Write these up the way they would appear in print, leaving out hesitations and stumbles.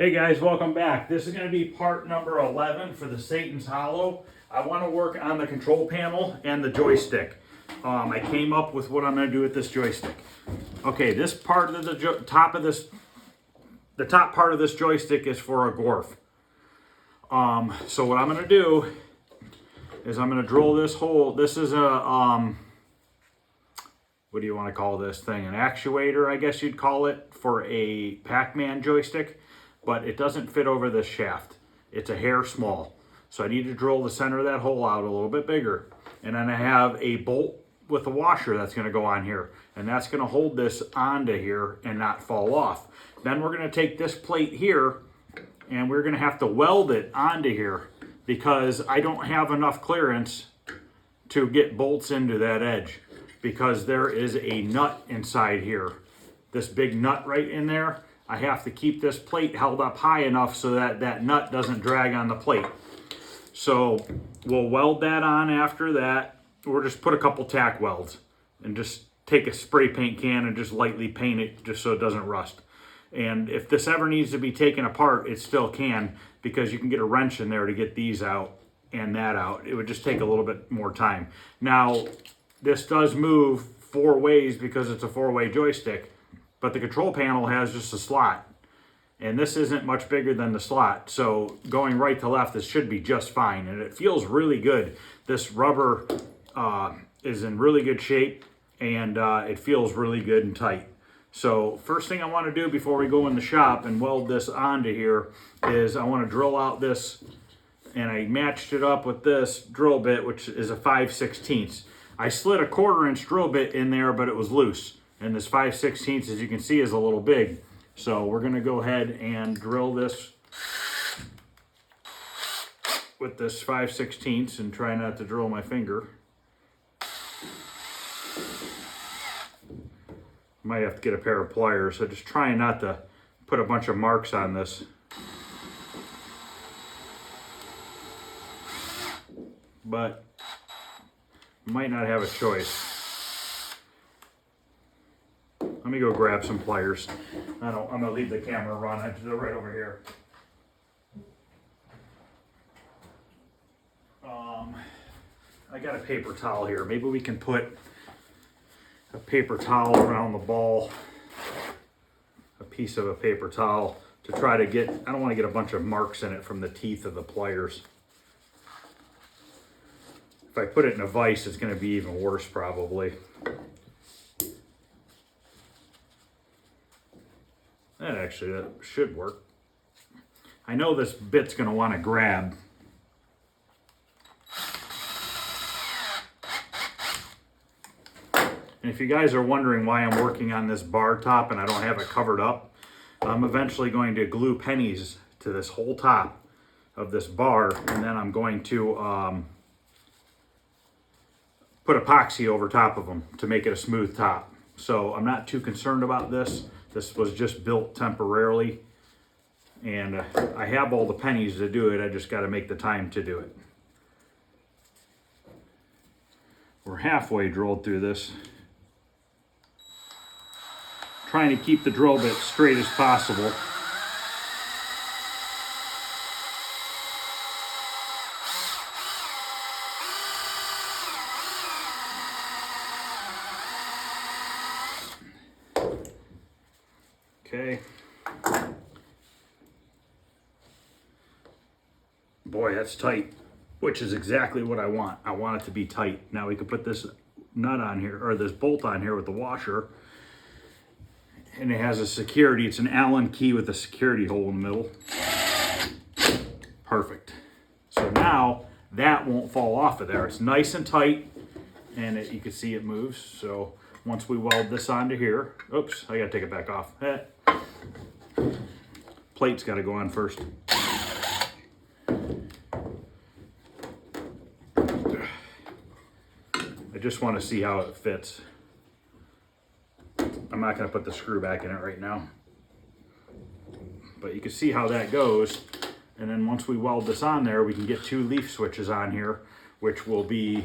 Hey guys, welcome back. This is going to be part number 11 for the Satan's Hollow. I want to work on the control panel and the joystick. I came up with what I'm going to do with this joystick. Okay, this part of the top part of this joystick is for a Gorf. So what I'm going to do is I'm going to drill this hole. This is a what do you want to call this thing? An actuator, I guess you'd call it, for a Pac-Man joystick. But it doesn't fit over this shaft. It's a hair small. So I need to drill the center of that hole out a little bit bigger. And then I have a bolt with a washer that's going to go on here. And that's going to hold this onto here and not fall off. Then we're going to take this plate here and we're going to have to weld it onto here because I don't have enough clearance to get bolts into that edge because there is a nut inside here. This big nut right in there. I have to keep this plate held up high enough so that that nut doesn't drag on the plate. So we'll weld that on after that. We'll just put a couple tack welds and just take a spray paint can and just lightly paint it just so it doesn't rust. And if this ever needs to be taken apart, it still can because you can get a wrench in there to get these out and that out. It would just take a little bit more time. Now, this does move 4 ways because it's a 4-way joystick. But the control panel has just a slot. And this isn't much bigger than the slot. So going right to left, this should be just fine. And it feels really good. This rubber is in really good shape. And it feels really good and tight. So first thing I want to do before we go in the shop and weld this onto here is I want to drill out this. And I matched it up with this drill bit, which is a 5/16. I slid a 1/4 inch drill bit in there, but it was loose. And this 5/16, as you can see, is a little big. So we're going to go ahead and drill this with this 5/16 and try not to drill my finger. Might have to get a pair of pliers. So just trying not to put a bunch of marks on this. But might not have a choice. Let me go grab some pliers. I'm gonna leave the camera run. They're right over here. I got a paper towel here. Maybe we can put a paper towel around the ball. A piece of a paper towel to try to get, I don't want to get a bunch of marks in it from the teeth of the pliers. If I put it in a vise, it's gonna be even worse probably. That should work. I know this bit's going to want to grab. And if you guys are wondering why I'm working on this bar top and I don't have it covered up, I'm eventually going to glue pennies to this whole top of this bar, and then I'm going to put epoxy over top of them to make it a smooth top. So I'm not too concerned about this. This was just built temporarily, and I have all the pennies to do it. I just got to make the time to do it. We're halfway drilled through this. Trying to keep the drill bit straight as possible. Okay. Boy, that's tight, which is exactly what I want. I want it to be tight. Now we can put this nut on here, or this bolt on here with the washer. And it has a security. It's an Allen key with a security hole in the middle. Perfect. So now that won't fall off of there. It's nice and tight, and you can see it moves. So once we weld this onto here, oops, I gotta take it back off. Plate's got to go on first. I just want to see how it fits. I'm not going to put the screw back in it right now. But you can see how that goes. And then once we weld this on there, we can get 2 leaf switches on here, which will be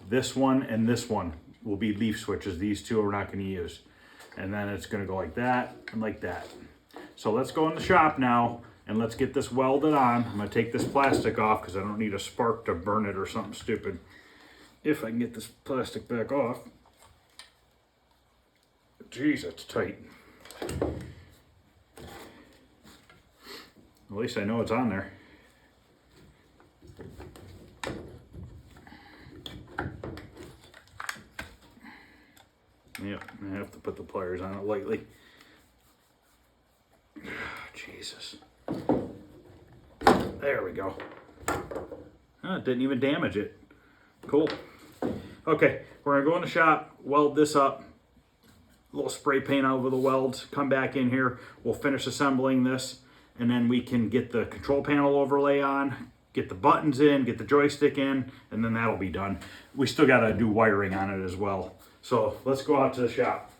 this one and this one will be leaf switches. These 2 are not going to use. And then it's going to go like that and like that. So let's go in the shop now and let's get this welded on. I'm gonna take this plastic off because I don't need a spark to burn it or something stupid. If I can get this plastic back off. Jeez, it's tight. At least I know it's on there. Yep, I have to put the pliers on it lightly. Jesus. There we go. Oh, it didn't even damage it. Cool. Okay, we're gonna go in the shop, weld this up, a little spray paint over the welds, come back in here, we'll finish assembling this, and then we can get the control panel overlay on, get the buttons in, get the joystick in, and then that'll be done. We still gotta do wiring on it as well. So let's go out to the shop.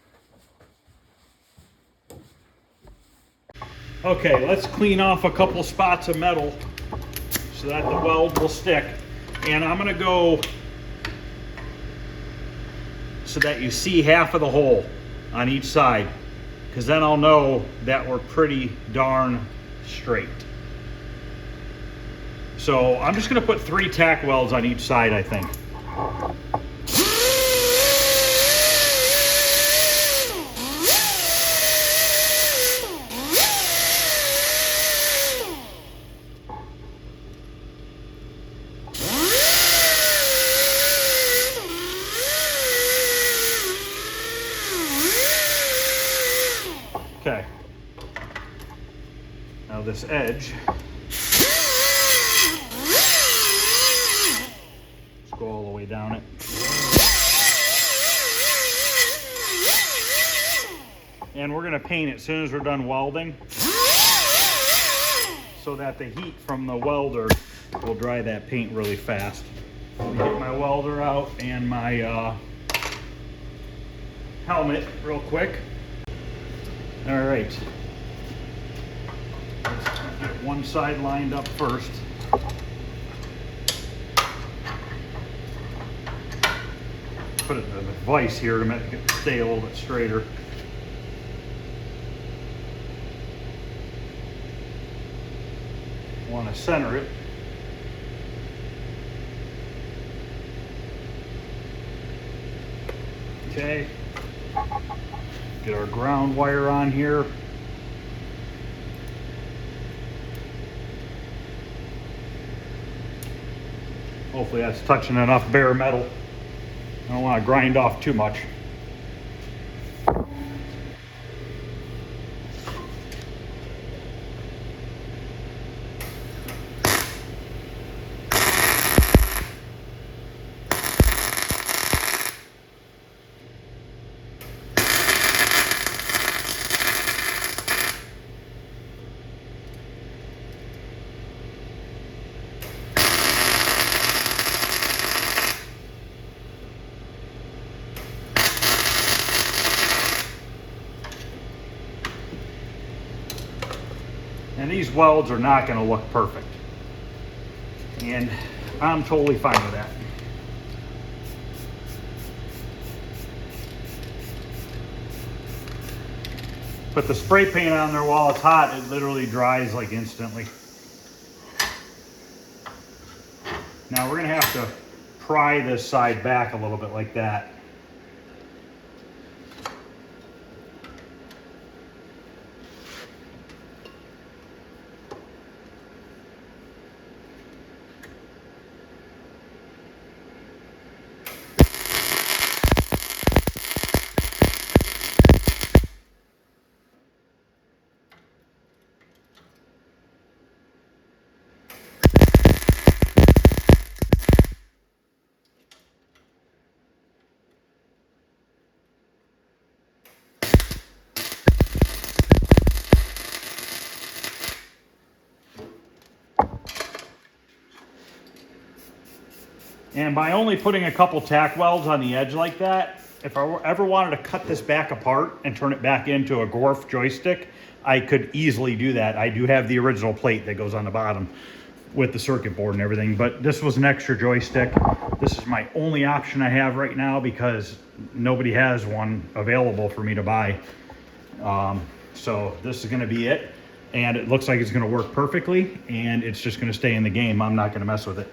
Okay, let's clean off a couple spots of metal so that the weld will stick. And I'm gonna go so that you see half of the hole on each side, because then I'll know that we're pretty darn straight. So I'm just gonna put 3 tack welds on each side, I think. Okay, now this edge, let's go all the way down it. And we're gonna paint it as soon as we're done welding so that the heat from the welder will dry that paint really fast. Let me get my welder out and my helmet real quick. All right, let's get one side lined up first. Put it in a vise here to make it stay a little bit straighter. Want to center it. Okay. Get our ground wire on here. Hopefully that's touching enough bare metal. I don't want to grind off too much. And these welds are not going to look perfect. And I'm totally fine with that. Put the spray paint on there while it's hot, it literally dries like instantly. Now we're going to have to pry this side back a little bit like that. And by only putting a couple tack welds on the edge like that, if I ever wanted to cut this back apart and turn it back into a Gorf joystick, I could easily do that. I do have the original plate that goes on the bottom with the circuit board and everything, but this was an extra joystick. This is my only option I have right now because nobody has one available for me to buy. So this is gonna be it. And it looks like it's gonna work perfectly, and it's just gonna stay in the game. I'm not gonna mess with it.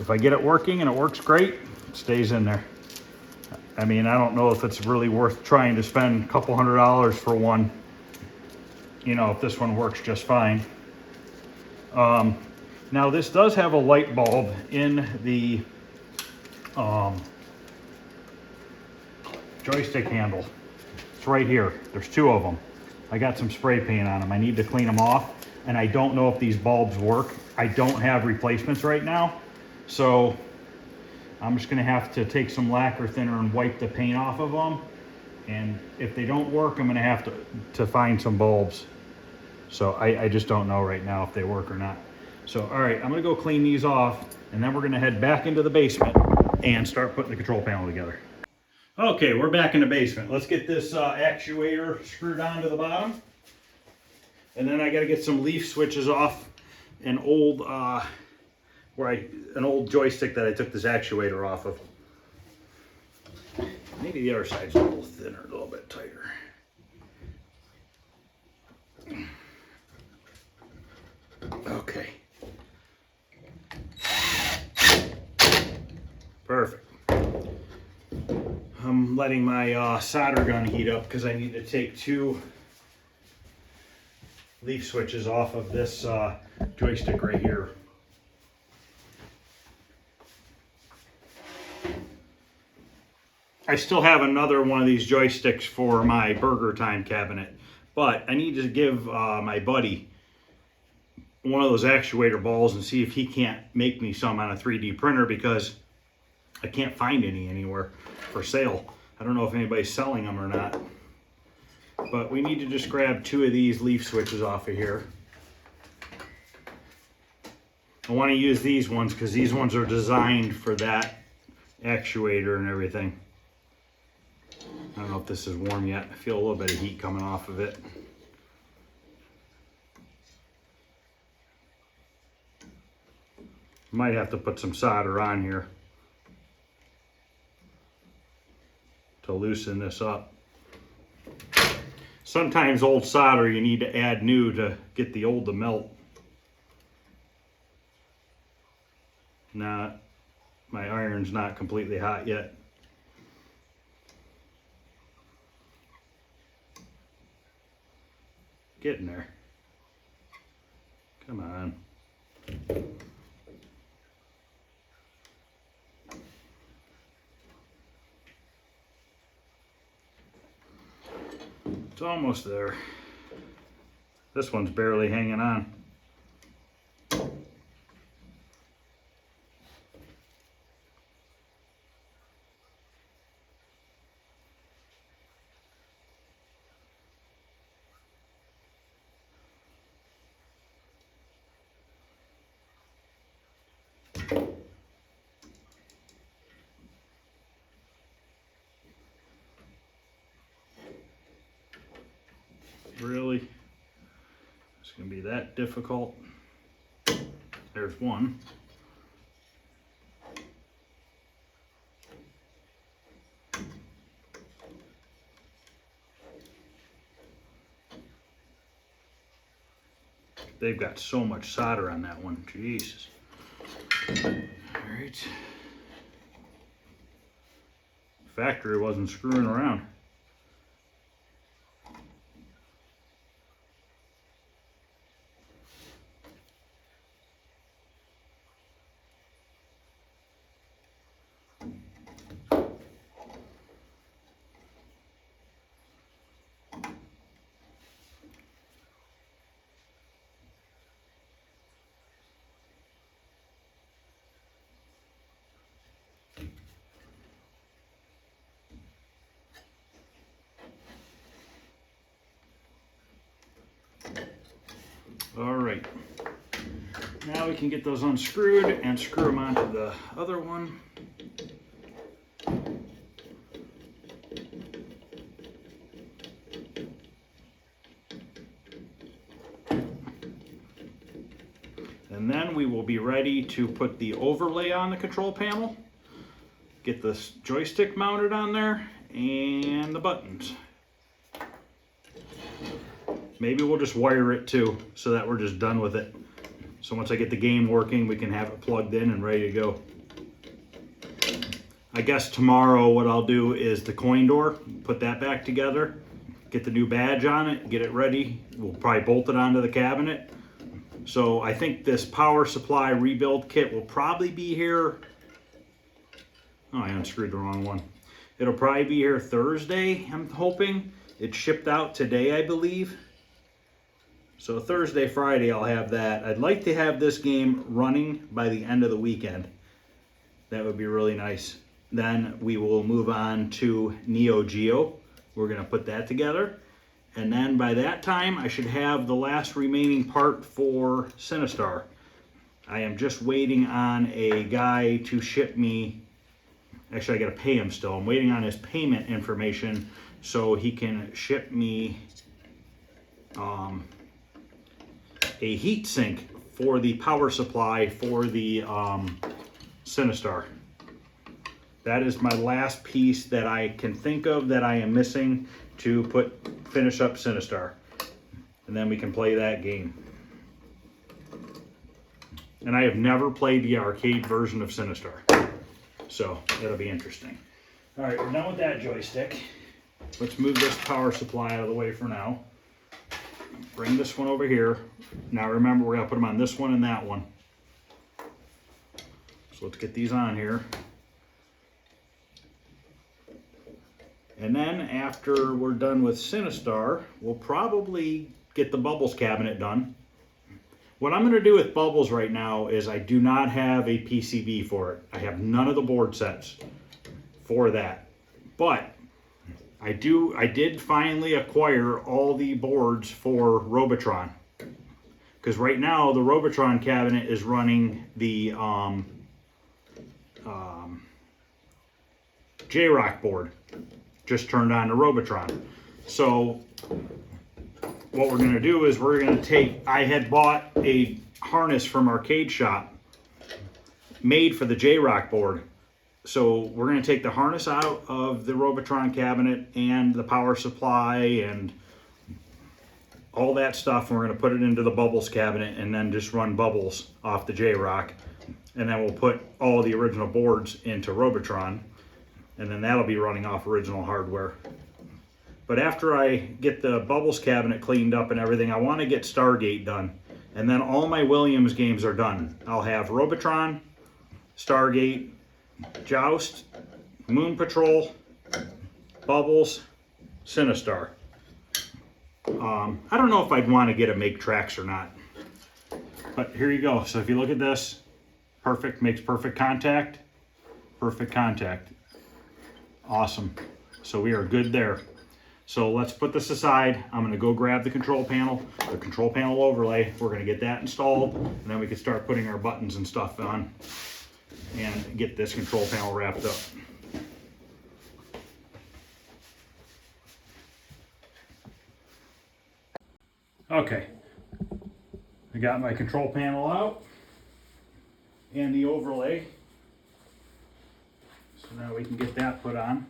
If I get it working and it works great, it stays in there. I mean, I don't know if it's really worth trying to spend a couple $100 for one, you know, if this one works just fine. Now this does have a light bulb in the joystick handle. It's right here. There's two of them. I got some spray paint on them. I need to clean them off, and I don't know if these bulbs work. I don't have replacements right now, so I'm just gonna have to take some lacquer thinner and wipe the paint off of them. And if they don't work, I'm gonna have to find some bulbs. So I just don't know right now if they work or not. So, all right, I'm gonna go clean these off, and then we're gonna head back into the basement and start putting the control panel together. Okay, we're back in the basement. Let's get this actuator screwed onto the bottom. And then I gotta get some leaf switches off an old, an old joystick that I took this actuator off of. Maybe the other side's a little thinner, a little bit tighter. Okay. Perfect. I'm letting my solder gun heat up because I need to take two leaf switches off of this joystick right here. I still have another one of these joysticks for my Burger Time cabinet, but I need to give my buddy one of those actuator balls and see if he can't make me some on a 3D printer, because I can't find any anywhere for sale. I don't know if anybody's selling them or not, but we need to just grab two of these leaf switches off of here. I want to use these ones because these ones are designed for that actuator and everything. I don't know if this is warm yet. I feel a little bit of heat coming off of it. Might have to put some solder on here to loosen this up. Sometimes old solder you need to add new to get the old to melt. Nah, my iron's not completely hot yet. Getting there. Come on. It's almost there. This one's barely hanging on. Really? It's gonna be that difficult? There's one. They've got so much solder on that one, Jesus. All right. Factory wasn't screwing around. All right, now we can get those unscrewed and screw them onto the other one. And then we will be ready to put the overlay on the control panel, get the joystick mounted on there, and the buttons. Maybe we'll just wire it too, so that we're just done with it. So once I get the game working, we can have it plugged in and ready to go. I guess tomorrow what I'll do is the coin door, put that back together, get the new badge on it, get it ready. We'll probably bolt it onto the cabinet. So I think this power supply rebuild kit will probably be here. Oh, I unscrewed the wrong one. It'll probably be here Thursday, I'm hoping. It shipped out today, I believe. So Thursday, Friday, I'll have that. I'd like to have this game running by the end of the weekend. That would be really nice. Then we will move on to Neo Geo. We're gonna put that together. And then by that time, I should have the last remaining part for Sinistar. I am just waiting on a guy to ship me. Actually, I gotta pay him still. I'm waiting on his payment information so he can ship me a heat sink for the power supply for the Sinistar. That is my last piece that I can think of that I am missing to finish up Sinistar. And then we can play that game. And I have never played the arcade version of Sinistar. So that'll be interesting. All right, we're done with that joystick. Let's move this power supply out of the way for now. Bring this one over here. Now remember, we're gonna put them on this one and that one. So let's get these on here. And then after we're done with Sinistar, we'll probably get the Bubbles cabinet done. What I'm gonna do with Bubbles right now is I do not have a PCB for it. I have none of the board sets for that. But I did finally acquire all the boards for Robotron. Because right now the Robotron cabinet is running the J-Rock board. Just turned on to Robotron. So what we're gonna do is I had bought a harness from Arcade Shop made for the J-Rock board. So we're gonna take the harness out of the Robotron cabinet and the power supply and all that stuff. And we're gonna put it into the Bubbles cabinet and then just run Bubbles off the J-Rock. And then we'll put all the original boards into Robotron. And then that'll be running off original hardware. But after I get the Bubbles cabinet cleaned up and everything, I want to get Stargate done. And then all my Williams games are done. I'll have Robotron, Stargate, Joust, Moon Patrol, Bubbles, Sinistar. I don't know if I'd want to get a Make Tracks or not. But here you go. So if you look at this, perfect, makes perfect contact. Perfect contact. Awesome. So we are good there. So let's put this aside. I'm going to go grab the control panel overlay. We're going to get that installed, and then we can start putting our buttons and stuff on and get this control panel wrapped up. Okay, I got my control panel out and the overlay. So now we can get that put on.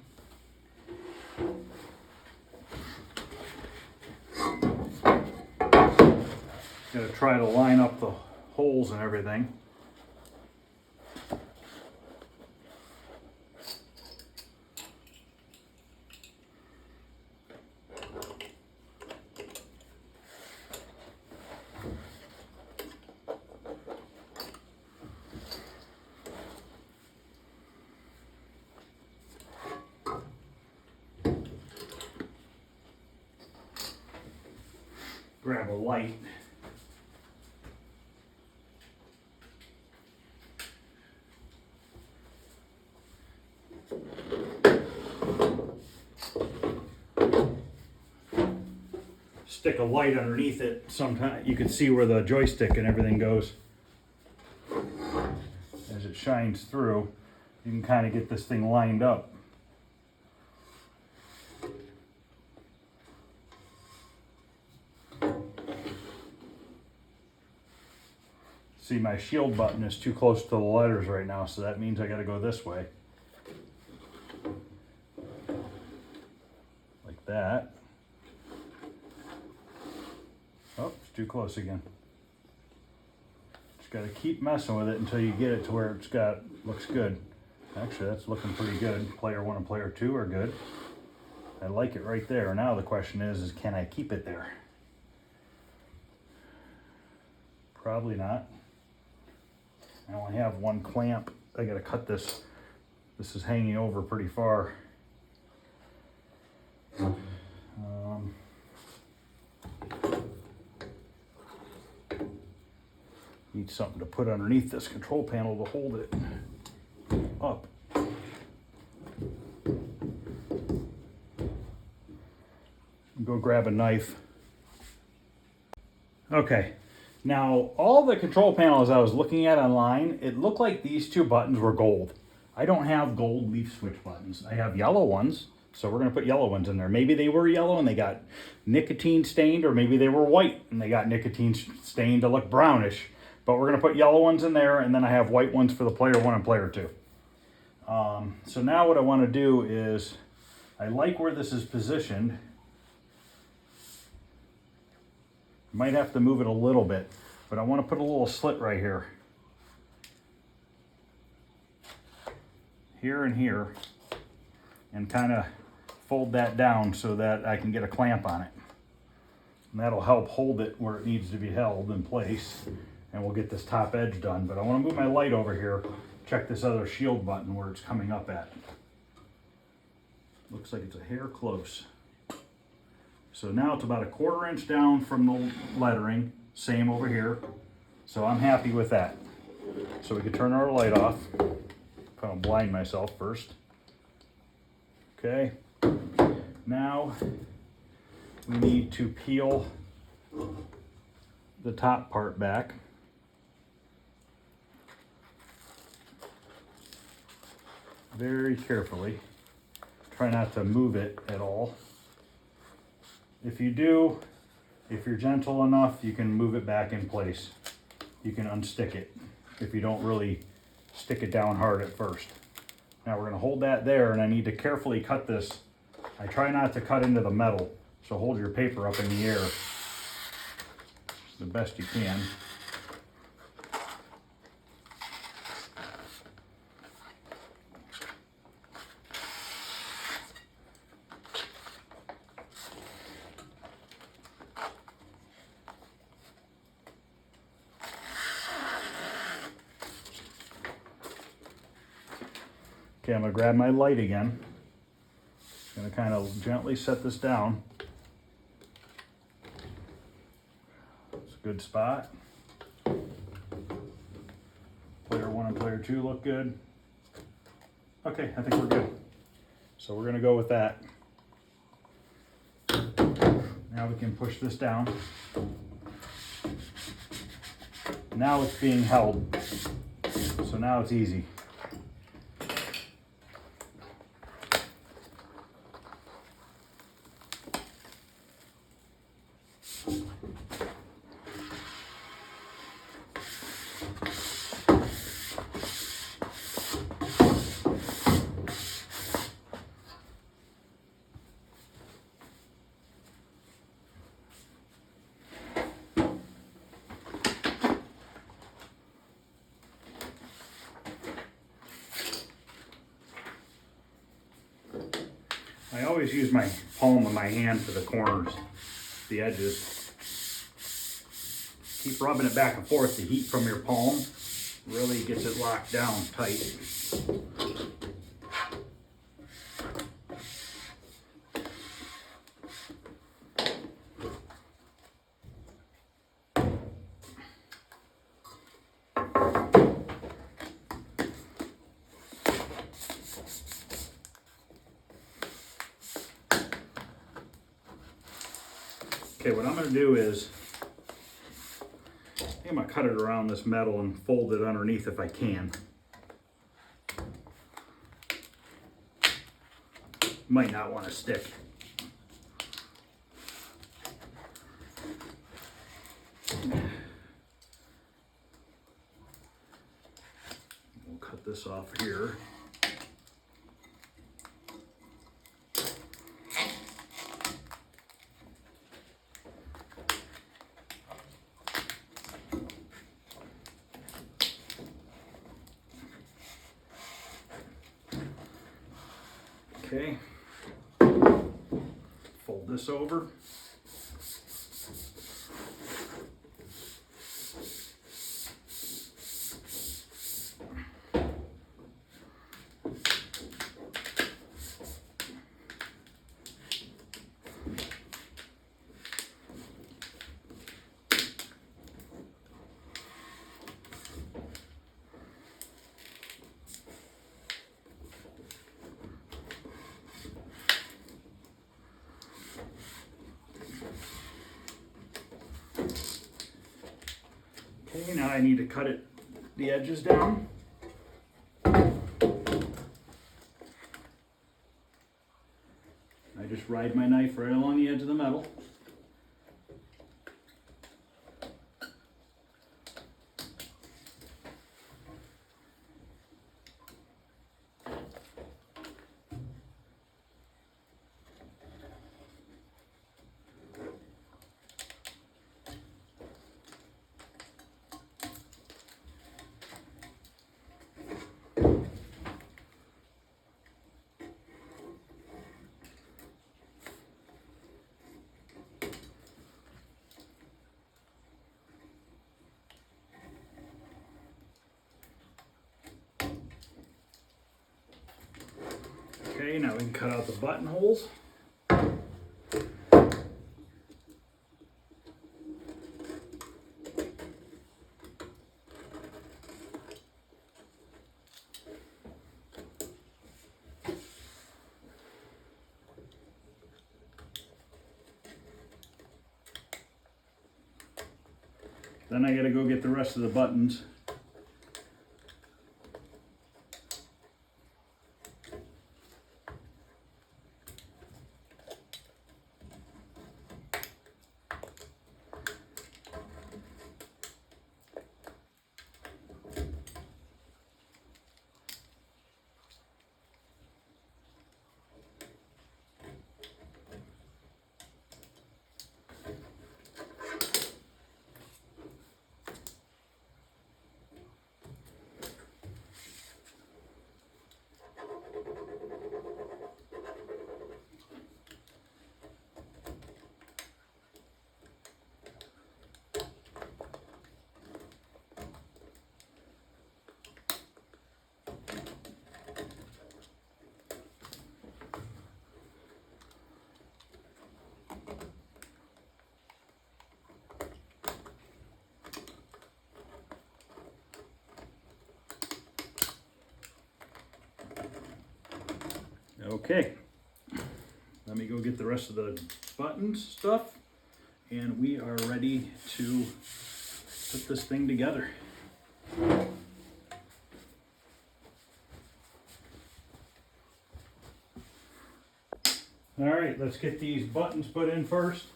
Gotta try to line up the holes and everything. Grab a light. Stick a light underneath it. Sometimes you can see where the joystick and everything goes. As it shines through, you can kind of get this thing lined up. See, my shield button is too close to the letters right now, so that means I got to go this way. Like that. It's too close again. Just got to keep messing with it until you get it to where looks good. Actually, that's looking pretty good. Player 1 and player 2 are good. I like it right there. Now the question is can I keep it there? Probably not. I only have one clamp. I got to cut this. This is hanging over pretty far. Need something to put underneath this control panel to hold it up. Go grab a knife. Okay, now all the control panels I was looking at online, it looked like these two buttons were gold. I don't have gold leaf switch buttons. I have yellow ones, so we're gonna put yellow ones in there. Maybe they were yellow and they got nicotine stained, or maybe they were white and they got nicotine stained to look brownish. But we're gonna put yellow ones in there, and then I have white ones for the player 1 and player 2. So now what I wanna do is, I like where this is positioned. Might have to move it a little bit, but I want to put a little slit right here. Here and here, and kind of fold that down so that I can get a clamp on it. And that'll help hold it where it needs to be held in place, and we'll get this top edge done. But I want to move my light over here, check this other shield button where it's coming up at. Looks like it's a hair close. So now it's about a 1/4 inch down from the lettering, same over here. So I'm happy with that. So we can turn our light off. Kind of blind myself first. Okay. Now we need to peel the top part back. Very carefully. Try not to move it at all. If you do, if you're gentle enough, you can move it back in place. You can unstick it if you don't really stick it down hard at first. Now we're going to hold that there, and I need to carefully cut this. I try not to cut into the metal, so hold your paper up in the air the best you can. Okay, I'm going to grab my light again. I'm going to kind of gently set this down. It's a good spot. Player 1 and player 2 look good. Okay, I think we're good. So we're going to go with that. Now we can push this down. Now it's being held. So now it's easy. I always use my palm of my hand for the corners, the edges. Keep rubbing it back and forth. The heat from your palm really gets it locked down tight. Okay, what I'm going to do is, I'm going to cut it around this metal and fold it underneath if I can. Might not want to stick. We'll cut this off here. Okay. Fold this over. Okay, now I need to cut the edges down. I just ride my knife right along the edge of the metal. Okay, now we can cut out the buttonholes. Then I gotta go get the rest of the buttons. Okay, let me go get the rest of the buttons stuff, and we are ready to put this thing together. All right, let's get these buttons put in first.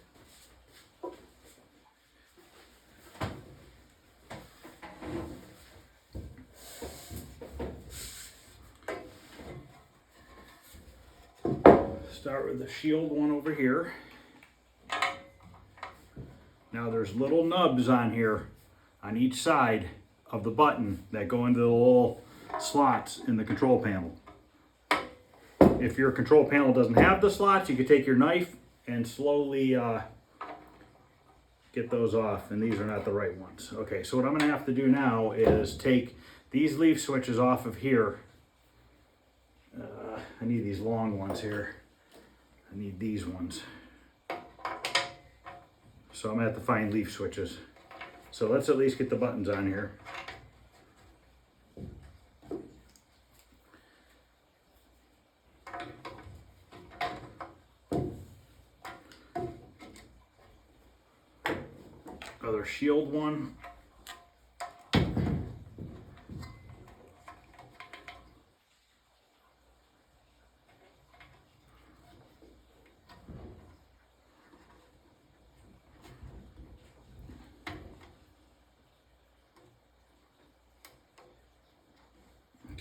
Start with the shield one over here. Now there's little nubs on here on each side of the button that go into the little slots in the control panel. If your control panel doesn't have the slots, you can take your knife and slowly get those off, and these are not the right ones. Okay, so what I'm gonna have to do now is take these leaf switches off of here. I need these long ones here. I need these ones. So I'm gonna have to find leaf switches. So let's at least get the buttons on here. Other shield one.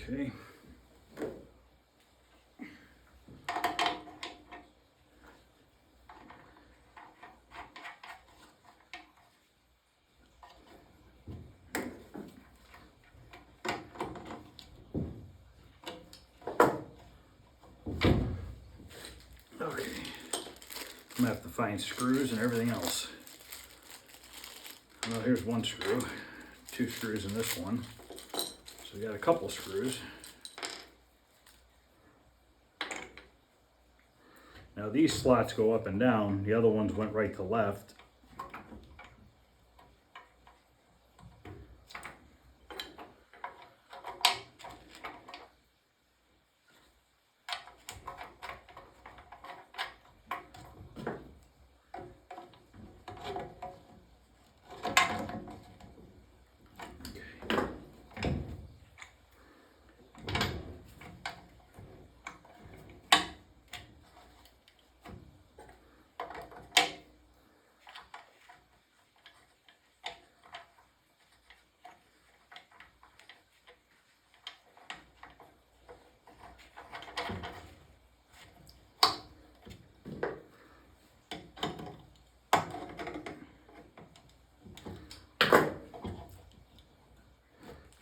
Okay. I'm gonna have to find screws and everything else. Well, here's one screw, 2 screws in this one. So we got a couple screws. Now these slots go up and down. The other ones went right to left.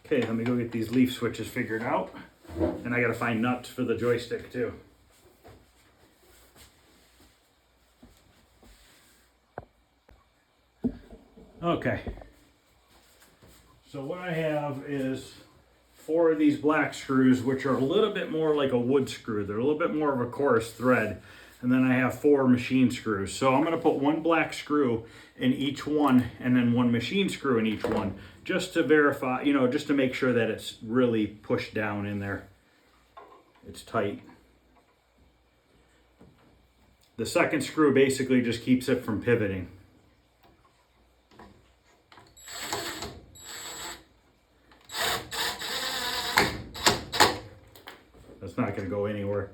Okay, let me go get these leaf switches figured out. And I gotta find nuts for the joystick too. Okay. So what I have is 4 of these black screws, which are a little bit more like a wood screw. They're a little bit more of a coarse thread. And then I have 4 machine screws. So I'm gonna put 1 black screw in each one and then 1 machine screw in each one, just to verify, you know, just to make sure that it's really pushed down in there. It's tight. The second screw basically just keeps it from pivoting. That's not going to go anywhere.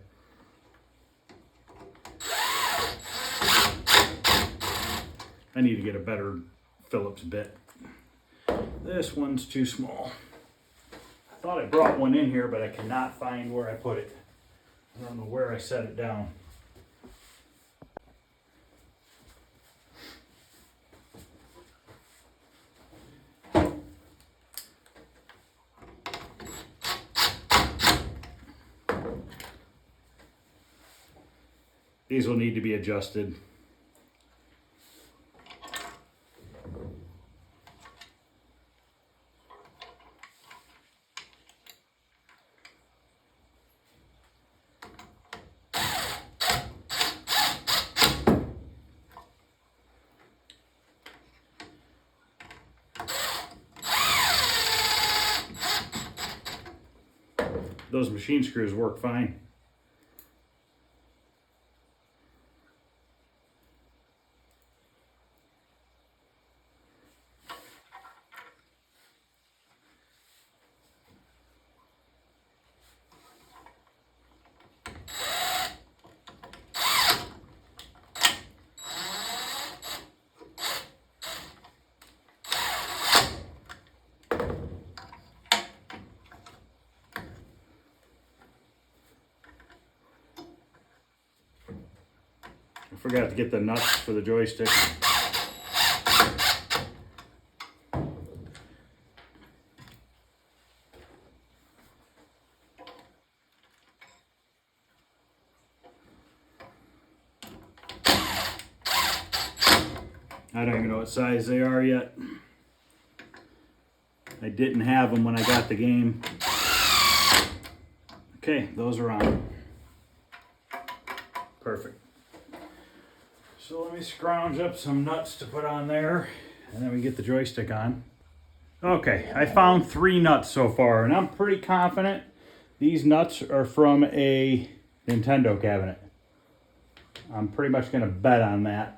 I need to get a better Phillips bit. This one's too small. I thought I brought one in here, but I cannot find where I put it. I don't know where I set it down. These will need to be adjusted. Those machine screws work fine. I forgot to get the nuts for the joystick. I don't even know what size they are yet. I didn't have them when I got the game. Okay, those are on. Perfect. So let me scrounge up some nuts to put on there, and then we get the joystick on. Okay, I found 3 nuts so far, and I'm pretty confident these nuts are from a Nintendo cabinet. I'm pretty much going to bet on that.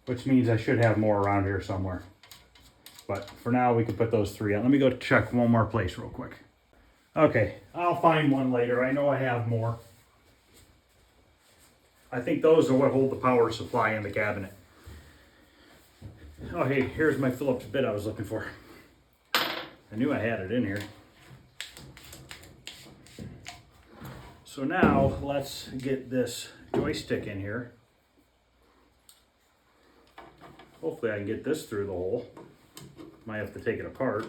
Which means I should have more around here somewhere. But for now, we can put those 3 on. Let me go check one more place real quick. Okay, I'll find one later. I know I have more. I think those are what hold the power supply in the cabinet. Oh, hey, here's my Phillips bit I was looking for. I knew I had it in here. So now let's get this joystick in here. Hopefully I can get this through the hole. Might have to take it apart.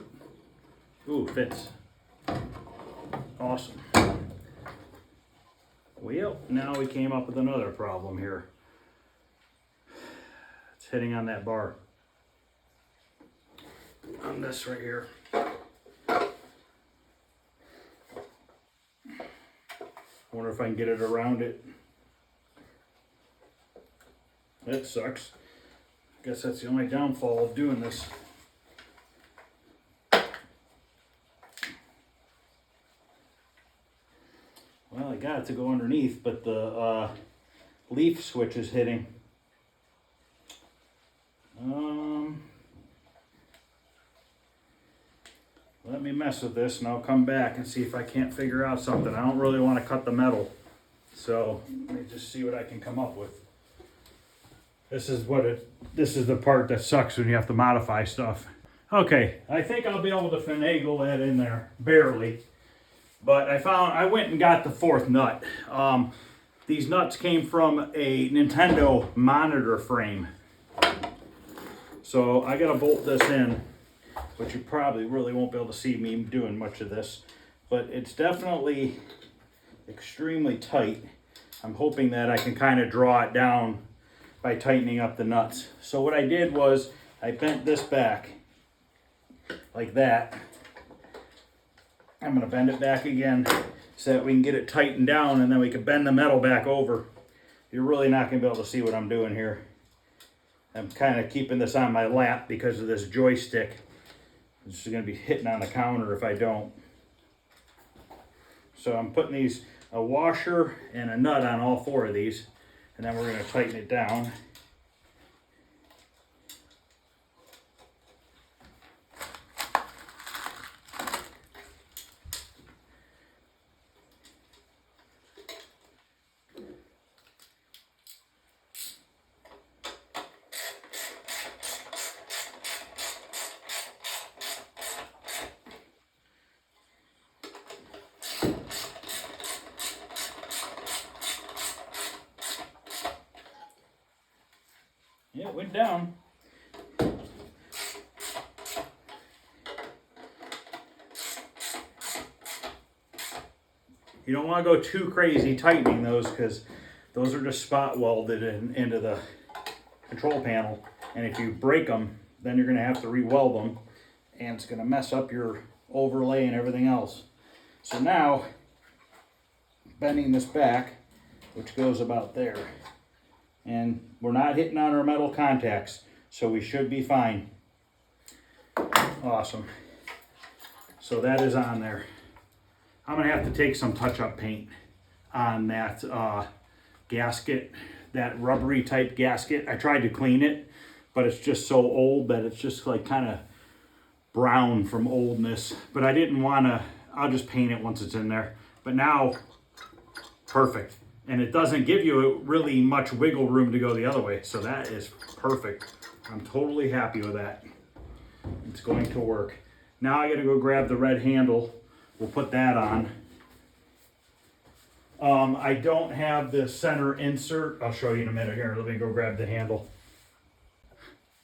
Ooh, fits. Awesome. Way Yep, now we came up with another problem here. It's hitting on that bar. On this right here. Wonder if I can get it around it. That sucks. Guess that's the only downfall of doing this. Well, I got it to go underneath, but the leaf switch is hitting. Let me mess with this and I'll come back and see if I can't figure out something. I don't really want to cut the metal. So let me just see what I can come up with. This is the part that sucks when you have to modify stuff. Okay, I think I'll be able to finagle that in there, barely. But I went and got the fourth nut. These nuts came from a Nintendo monitor frame. So I gotta bolt this in, but you probably really won't be able to see me doing much of this. But it's definitely extremely tight. I'm hoping that I can kind of draw it down by tightening up the nuts. So what I did was I bent this back like that. I'm gonna bend it back again so that we can get it tightened down, and then we can bend the metal back over. You're really not gonna be able to see what I'm doing here. I'm kind of keeping this on my lap because of this joystick. This is gonna be hitting on the counter if I don't. So I'm putting a washer and a nut on all four of these, and then we're gonna tighten it down. Yeah, it went down. You don't want to go too crazy tightening those because those are just spot welded into the control panel. And if you break them, then you're going to have to re-weld them. And it's going to mess up your overlay and everything else. So now, bending this back, which goes about there. And we're not hitting on our metal contacts, so we should be fine. Awesome. So that is on there. I'm gonna have to take some touch-up paint on that gasket, that rubbery type gasket. I tried to clean it, but it's just so old that it's just like kind of brown from oldness. But I didn't wanna, I'll just paint it once it's in there. But now, perfect. And it doesn't give you really much wiggle room to go the other way. So that is perfect. I'm totally happy with that. It's going to work. Now I gotta go grab the red handle. We'll put that on. I don't have the center insert. I'll show you in a minute here. Let me go grab the handle.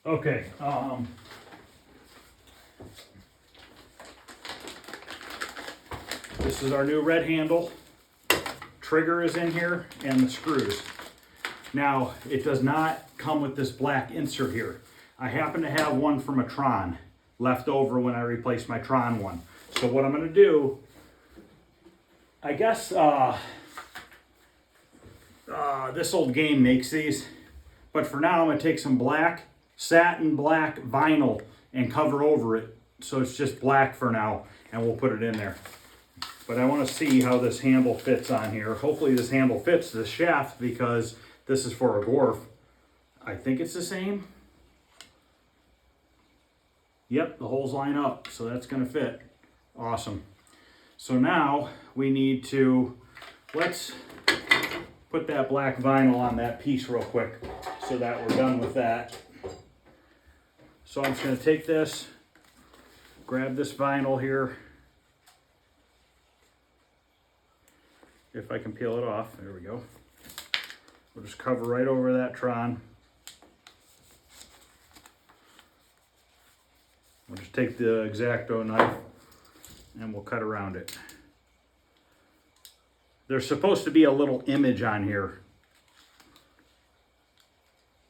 Okay. This is our new red handle. Trigger is in here and the screws. Now, it does not come with this black insert here. I happen to have one from a Tron left over when I replaced my Tron one. So what I'm gonna do, I guess this old game makes these, but for now I'm gonna take some black, satin black vinyl and cover over it. So it's just black for now, and we'll put it in there. But I want to see how this handle fits on here. Hopefully this handle fits the shaft because this is for a Gorf. I think it's the same. Yep, the holes line up, so that's going to fit. Awesome. So now we need to, let's put that black vinyl on that piece real quick so that we're done with that. So I'm just going to take this, grab this vinyl here. If I can peel it off, there we go. We'll just cover right over that Tron. We'll just take the X-Acto knife and we'll cut around it. There's supposed to be a little image on here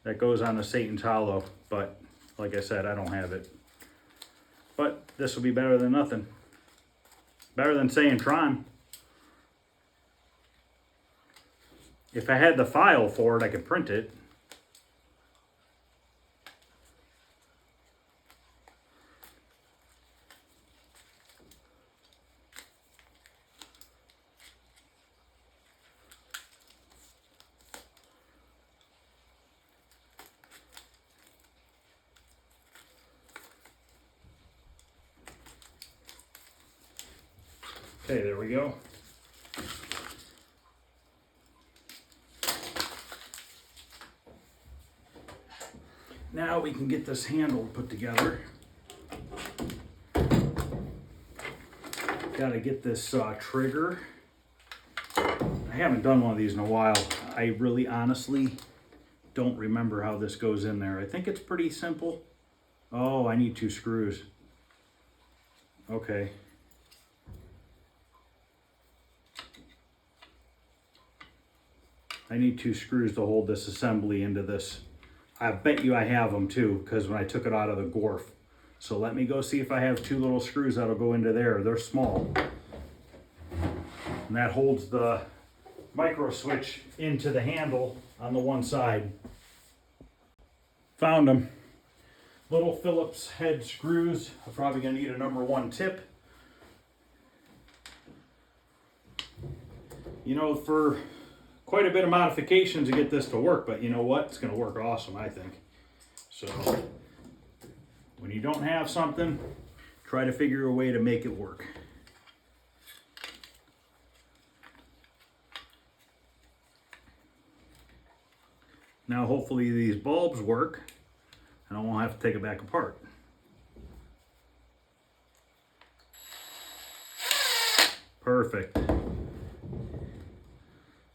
that goes on the Satan's Hollow, but like I said, I don't have it. But this will be better than nothing. Better than saying Tron. If I had the file for it, I could print it. Okay, there we go. Now we can get this handle put together. Got to get this trigger. I haven't done one of these in a while. I really honestly don't remember how this goes in there. I think it's pretty simple. Oh, I need 2 screws. Okay. I need 2 screws to hold this assembly into this. I bet you I have them too, because when I took it out of the Gorf. So let me go see if I have 2 little screws that'll go into there. They're small. And that holds the micro switch into the handle on the one side. Found them. Little Phillips head screws. I'm probably gonna need a number 1 tip. You know, for quite a bit of modifications to get this to work, but you know what? It's going to work awesome, I think. So, when you don't have something, try to figure a way to make it work. Now, hopefully these bulbs work, and I won't have to take it back apart. Perfect.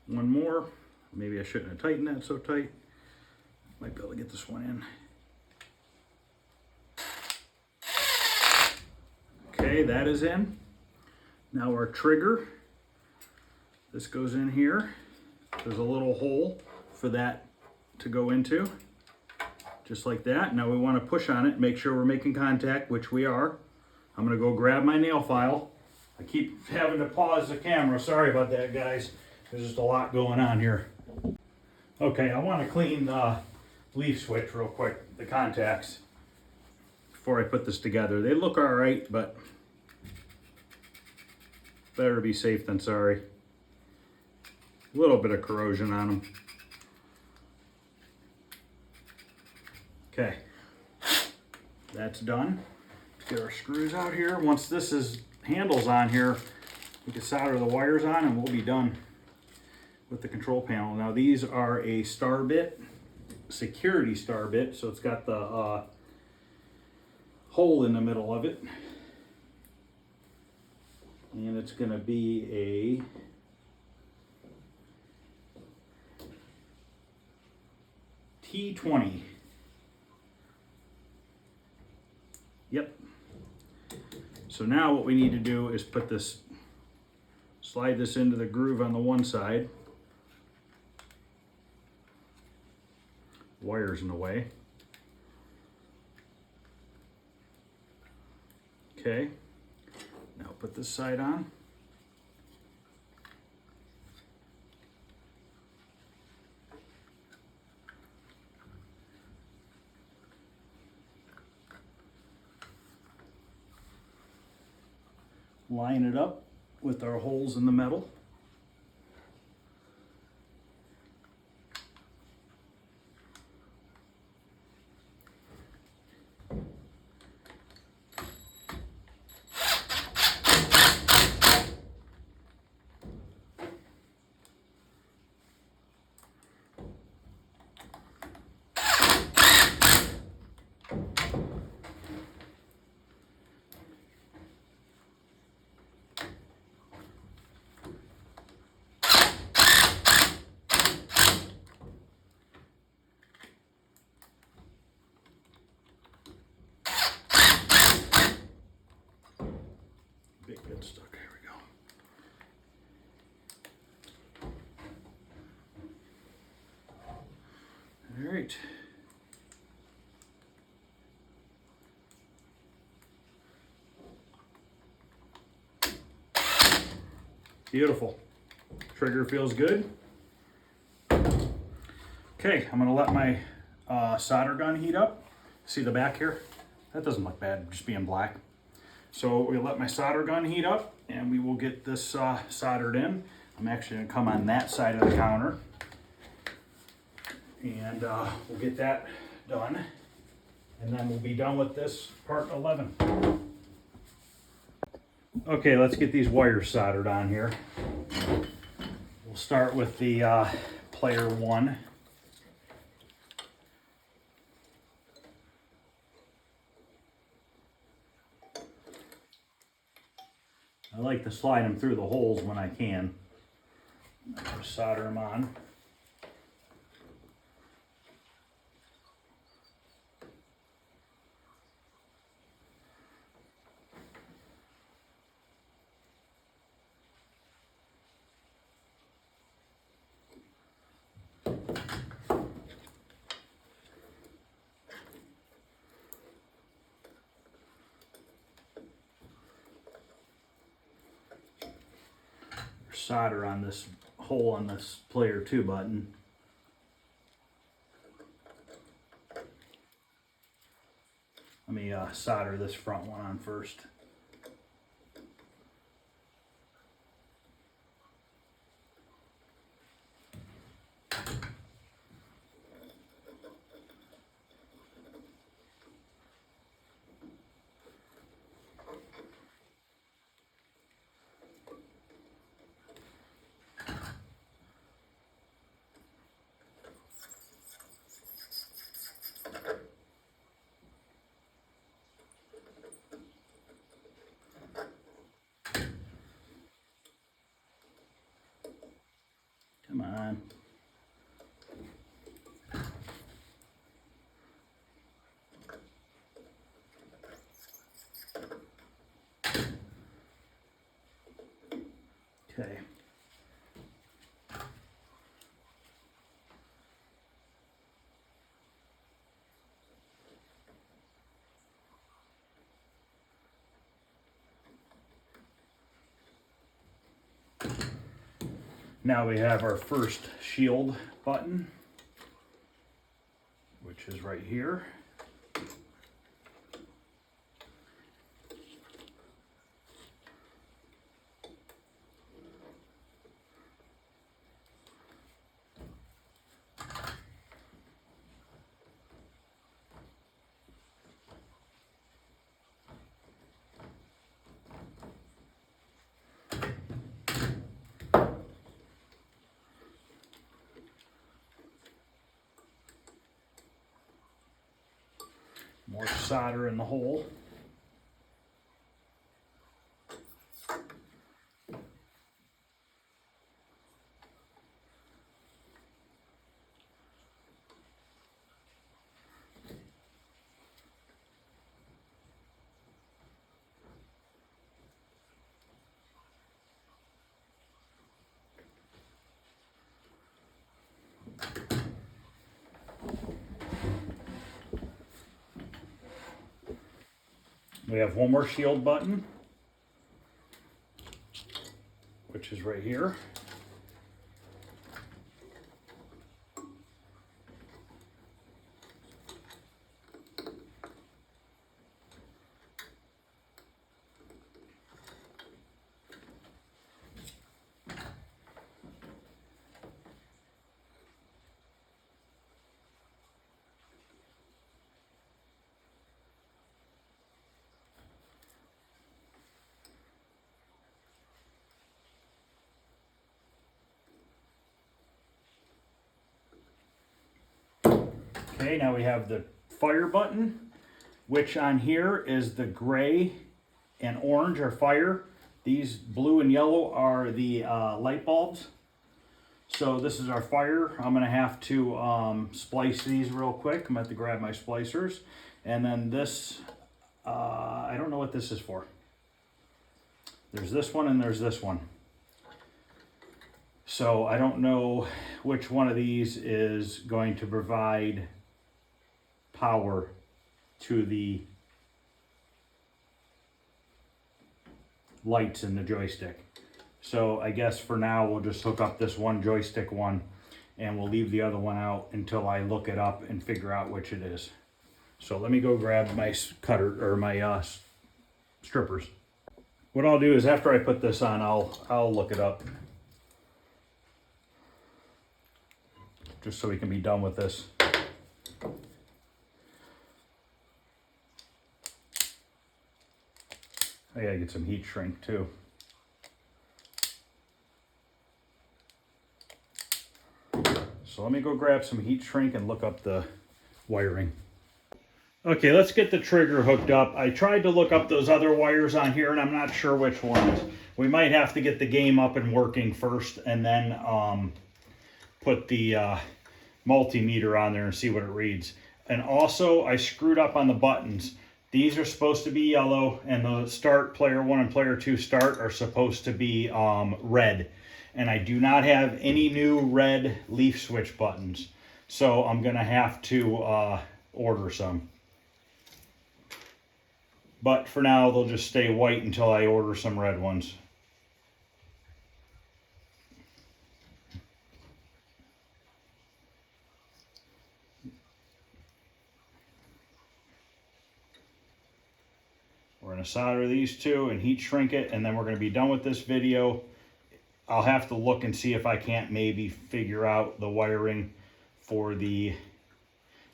One more. Maybe I shouldn't have tightened that so tight. Might be able to get this one in. Okay, that is in. Now our trigger. This goes in here. There's a little hole for that to go into. Just like that. Now we want to push on it, make sure we're making contact, which we are. I'm going to go grab my nail file. I keep having to pause the camera. Sorry about that, guys. There's just a lot going on here. Okay, I want to clean the leaf switch real quick, the contacts, before I put this together. They look all right, but better be safe than sorry. A little bit of corrosion on them. Okay, that's done. Let's get our screws out here. Once this is handles on here, we can solder the wires on and we'll be done with the control panel. Now these are a Starbit, security Starbit, so it's got the hole in the middle of it. And it's going to be a T20. Yep. So now what we need to do is put this, slide this into the groove on the one side. Wires in the way. Okay. Now put this side on. Line it up with our holes in the metal. right. Beautiful. Trigger feels good. Okay, I'm gonna let my solder gun heat up. See the back here? That doesn't look bad, just being black. So we let my solder gun heat up and we will get this soldered in. I'm actually gonna come on that side of the counter and we'll get that done. And then we'll be done with this part 11. Okay, let's get these wires soldered on here. We'll start with the player 1. I like to slide them through the holes when I can. Just solder them on. Solder on this hole on this player 2 button. Let me solder this front one on first. Come on. Okay. Now we have our first shield button, which is right here. More solder in the hole. We have one more shield button, which is right here. Okay, now we have the fire button, which on here is the gray and orange are fire. These blue and yellow are the light bulbs. So this is our fire. I'm gonna have to splice these real quick. I'm gonna have to grab my splicers. And then this, I don't know what this is for. There's this one and there's this one. So I don't know which one of these is going to provide power to the lights in the joystick. So I guess for now we'll just hook up this one joystick one, and we'll leave the other one out until I look it up and figure out which it is. So let me go grab my cutter or my strippers. What I'll do is after I put this on, I'll look it up, just so we can be done with this. I gotta get some heat shrink too. So let me go grab some heat shrink and look up the wiring. Okay, let's get the trigger hooked up. I tried to look up those other wires on here and I'm not sure which ones. We might have to get the game up and working first and then put the multimeter on there and see what it reads. And also I screwed up on the buttons. These are supposed to be yellow and the start, player 1 and player 2 start are supposed to be red. And I do not have any new red leaf switch buttons. So I'm gonna have to order some. But for now, they'll just stay white until I order some red ones. We're gonna solder these two and heat shrink it, and then we're gonna be done with this video. I'll have to look and see if I can't maybe figure out the wiring for the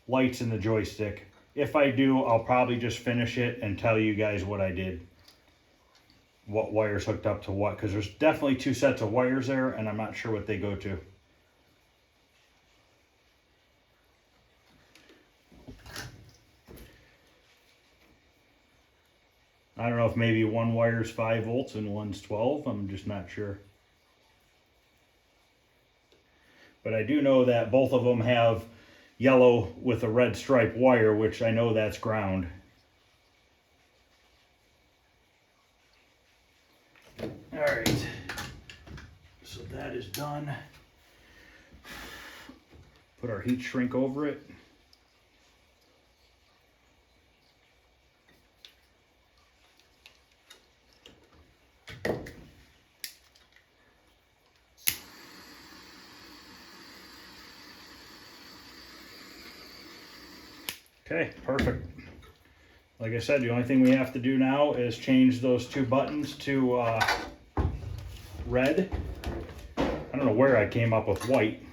lights in the joystick. If I do, I'll probably just finish it and tell you guys what I did. What wires hooked up to what, because there's definitely two sets of wires there and I'm not sure what they go to. I don't know if maybe one wire's 5 volts and one's 12, I'm just not sure. But I do know that both of them have yellow with a red stripe wire, which I know that's ground. All right, so that is done. Put our heat shrink over it. Okay, perfect. Like I said, the only thing we have to do now is change those two buttons to red. I don't know where I came up with white.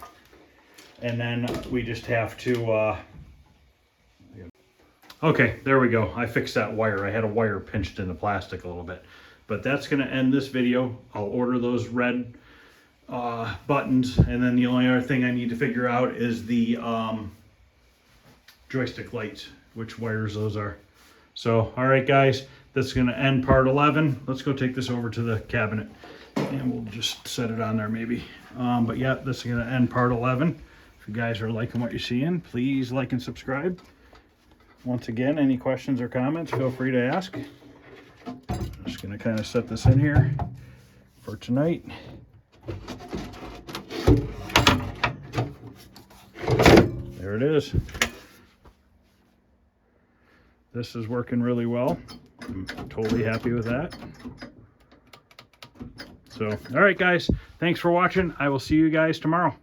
And then we just have to... Okay, there we go. I fixed that wire. I had a wire pinched in the plastic a little bit. But that's going to end this video. I'll order those red buttons. And then the only other thing I need to figure out is the... joystick lights, which wires those are. So, all right guys, that's gonna end part 11. Let's go take this over to the cabinet and we'll just set it on there maybe. But yeah, this is gonna end part 11. If you guys are liking what you're seeing, please like and subscribe. Once again, any questions or comments, feel free to ask. I'm just gonna kind of set this in here for tonight. There it is. This is working really well. I'm totally happy with that. So, all right, guys. Thanks for watching. I will see you guys tomorrow.